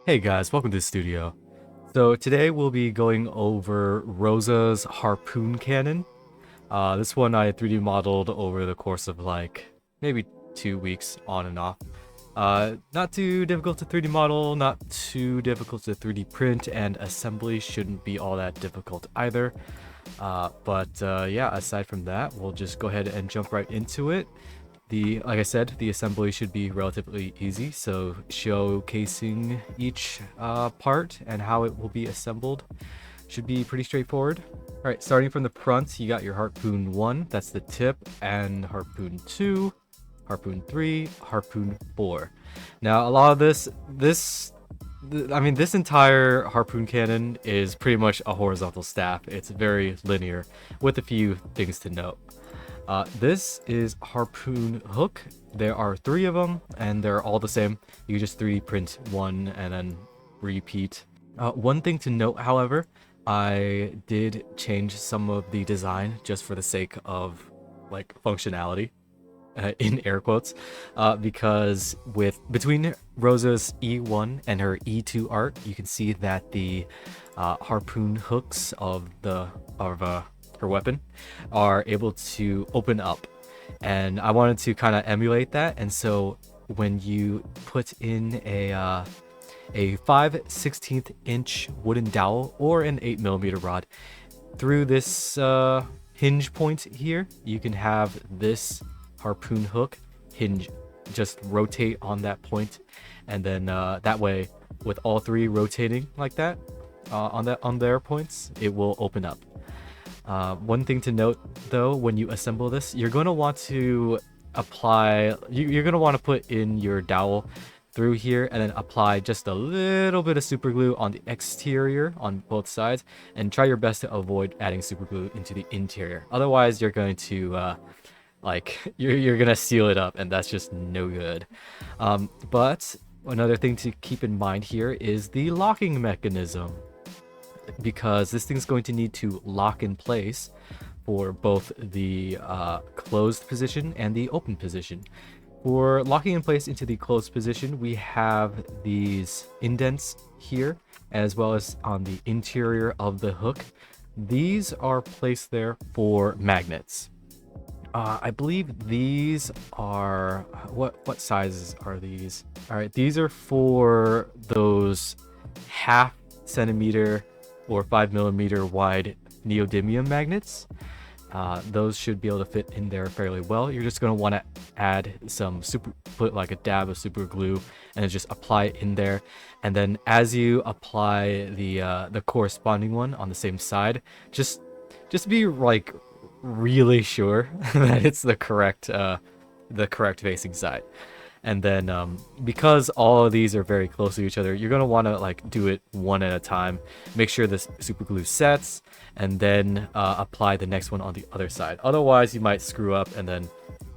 Hey guys, welcome to the studio. So today we'll be going over Rosa's Harpoon cannon. This one I 3D modeled over the course of like maybe 2 weeks on and off. Not too difficult to 3D model, not too difficult to 3D print, and assembly shouldn't be all that difficult either. Yeah, aside from that, we'll just go ahead and jump right into it. Like I said, the assembly should be relatively easy, so showcasing each part and how it will be assembled should be pretty straightforward. All right, starting from the front, you got your Harpoon 1, that's the tip, and Harpoon 2, Harpoon 3, Harpoon 4. Now, a lot of this entire Harpoon cannon is pretty much a horizontal staff. It's very linear, with a few things to note. This is Harpoon hook. There are 3 of them, and they're all the same. You can just 3D print one and then repeat. One thing to note, however, I did change some of the design just for the sake of like functionality, in air quotes, because between Rosa's E1 and her E2 art, you can see that the harpoon hooks of her weapon are able to open up, and I wanted to kind of emulate that. And so when you put in a 5/16 inch wooden dowel or an 8mm rod through this hinge point here, you can have this harpoon hook hinge just rotate on that point, and then that way, with all 3 rotating like that on their points, it will open up. One thing to note though, when you assemble this, you're going to want to apply, you're going to want to put in your dowel through here and then apply just a little bit of super glue on the exterior on both sides, and try your best to avoid adding super glue into the interior. Otherwise, you're going to you're gonna seal it up, and that's just no good. But another thing to keep in mind here is the locking mechanism, because this thing's going to need to lock in place for both the closed position and the open position. For locking in place into the closed position, we have these indents here, as well as on the interior of the hook. These are placed there for magnets. I believe these are what sizes are these? All right, these are for those 1/2 centimeter or 5mm wide neodymium magnets. Those should be able to fit in there fairly well. You're just going to want to add put like a dab of super glue and then just apply it in there. And then as you apply the corresponding one on the same side, just be like really sure that it's the correct facing side. And then because all of these are very close to each other, you're going to want to like do it one at a time. Make sure this super glue sets, and then apply the next one on the other side. Otherwise, you might screw up and then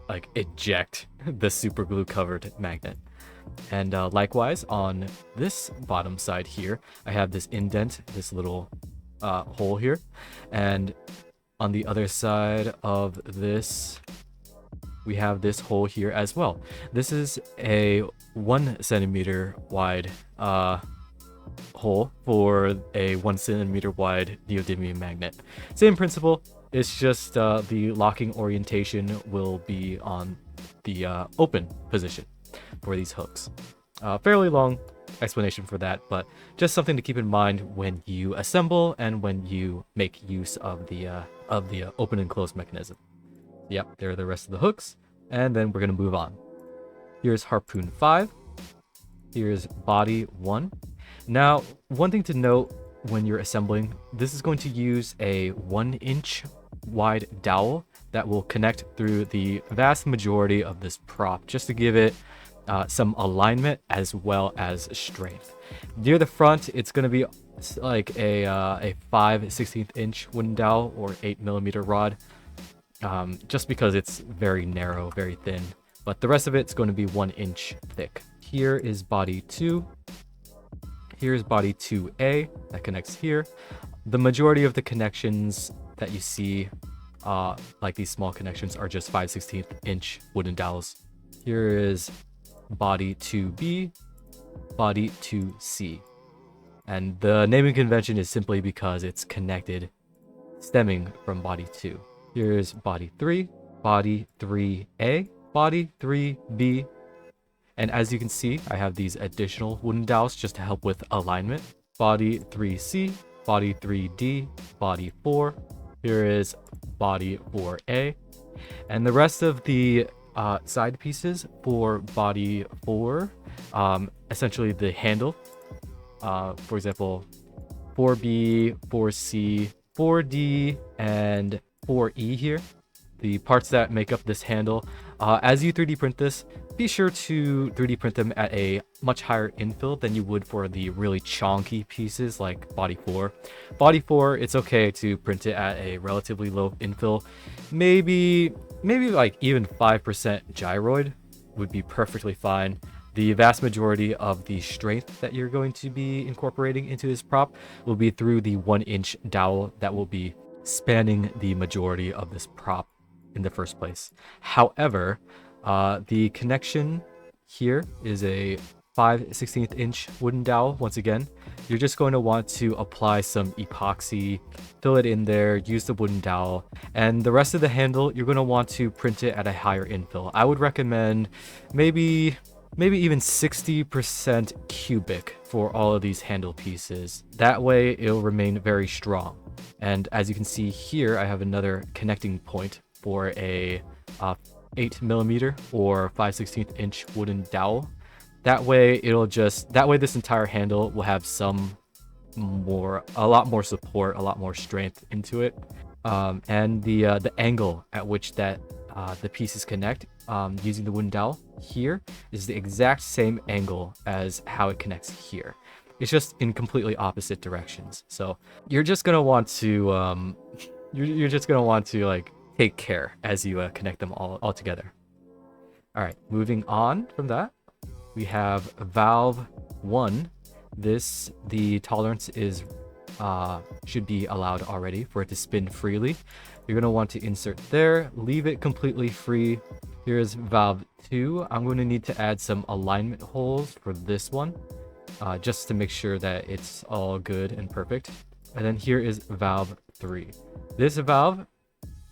like eject the super glue covered magnet. And likewise, on this bottom side here, I have this indent, this little hole here. And on the other side of this, we have this hole here as well. This is a 1 centimeter wide hole for a 1 centimeter wide neodymium magnet. Same principle, it's just the locking orientation will be on the open position for these hooks. Fairly long explanation for that, but just something to keep in mind when you assemble and when you make use of the open and closed mechanism. Yep, there are the rest of the hooks, and then we're going to move on. Here's Harpoon 5. Here's Body 1. Now, one thing to note when you're assembling, this is going to use a 1-inch wide dowel that will connect through the vast majority of this prop, just to give it some alignment as well as strength. Near the front, it's going to be like a 5/16 inch wooden dowel or 8mm rod, just because it's very narrow, very thin. But the rest of it's going to be 1 inch thick. Here is Body 2. Here's Body 2A that connects here. The majority of the connections that you see, like these small connections, are just 5/16 inch wooden dowels. Here is Body 2B. body 2C. And the naming convention is simply because it's connected, stemming from body 2. Here's body 3, body 3A, body 3B. And as you can see, I have these additional wooden dowels just to help with alignment. Body 3C, body 3D, body 4. Here is body 4A. And the rest of the side pieces for body 4, essentially the handle, for example, 4B, 4C, 4D, and 4E here, the parts that make up this handle. As you 3D print this, be sure to 3D print them at a much higher infill than you would for the really chonky pieces like body 4. Body 4, it's okay to print it at a relatively low infill. Maybe like even 5% gyroid would be perfectly fine. The vast majority of the strength that you're going to be incorporating into this prop will be through the 1-inch dowel that will be spanning the majority of this prop in the first place. However, the connection here is a 5/16 inch wooden dowel. Once again, you're just going to want to apply some epoxy, fill it in there, use the wooden dowel, and the rest of the handle, you're going to want to print it at a higher infill. I would recommend maybe even 60% cubic for all of these handle pieces. That way it'll remain very strong. And as you can see here, I have another connecting point for a 8mm or 5/16 inch wooden dowel. That way this entire handle will have a lot more support, a lot more strength into it. And the angle at which that the pieces connect using the wooden dowel here is the exact same angle as how it connects here. It's just in completely opposite directions. So you're just gonna want to like take care as you connect them all together. All right, moving on from that, we have valve 1. The tolerance is should be allowed already for it to spin freely. You're going to want to insert there, leave it completely free. Here's valve 2. I'm going to need to add some alignment holes for this one, just to make sure that it's all good and perfect. And then here is valve 3. This valve,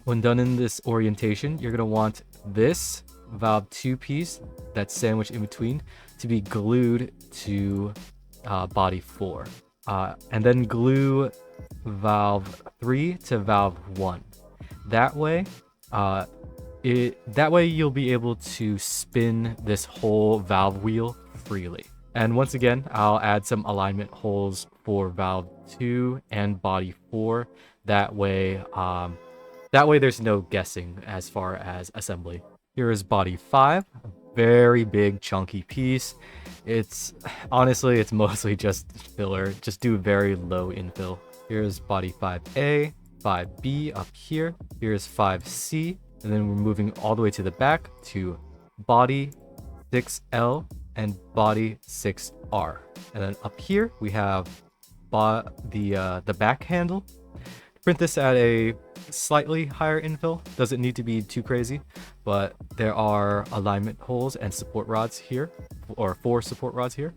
when done in this orientation, you're going to want this valve 2 piece that's sandwiched in between to be glued to body 4. And then glue valve 3 to valve 1. That way you'll be able to spin this whole valve wheel freely. And once again, I'll add some alignment holes for valve 2 and body 4. That way there's no guessing as far as assembly. Here is body 5, a very big chunky piece. It's mostly just filler. Just do very low infill. Here's body 5A, 5B up here. Here's 5C, and then we're moving all the way to the back to body 6L and body 6R. And then up here we have the back handle. Print this at a slightly higher infill. Doesn't need to be too crazy, but there are alignment holes and support rods here, or 4 support rods here.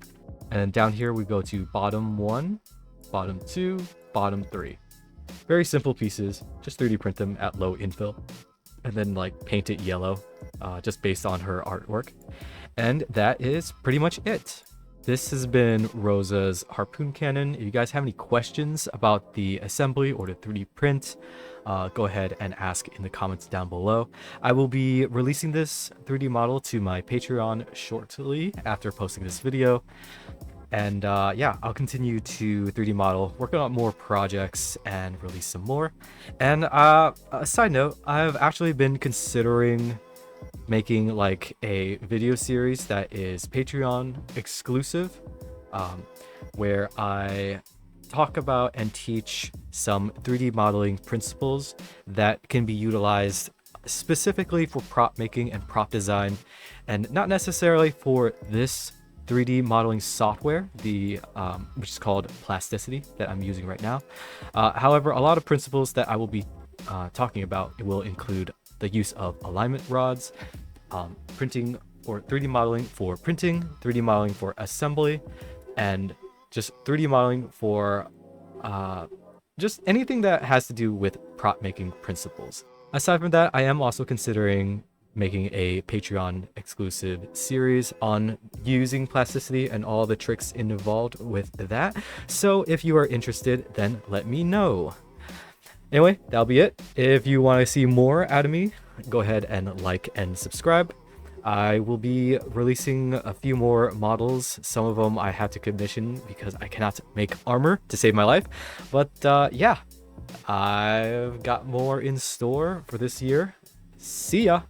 And then down here we go to bottom 1, bottom 2, bottom 3. Very simple pieces. Just 3D print them at low infill, and then like paint it yellow, just based on her artwork. And that is pretty much it. This has been Rosa's harpoon cannon. If you guys have any questions about the assembly or the 3D print, go ahead and ask in the comments down below. I will be releasing this 3D model to my Patreon shortly after posting this video. And yeah, I'll continue to 3D model, work on more projects, and release some more. And a side note, I've actually been considering making like a video series that is Patreon exclusive, where I talk about and teach some 3D modeling principles that can be utilized specifically for prop making and prop design, and not necessarily for this 3D modeling software, which is called Plasticity, that I'm using right now. However, a lot of principles that I will be talking about will include the use of alignment rods, printing or 3D modeling for printing, 3D modeling for assembly, and just 3D modeling for just anything that has to do with prop making principles. Aside from that, I am also considering making a Patreon exclusive series on using plasticity and all the tricks involved with that. So if you are interested, then let me know. Anyway, that'll be it. If you want to see more out of me, go ahead and like and subscribe. I will be releasing a few more models. Some of them I had to commission because I cannot make armor to save my life. But yeah, I've got more in store for this year. See ya!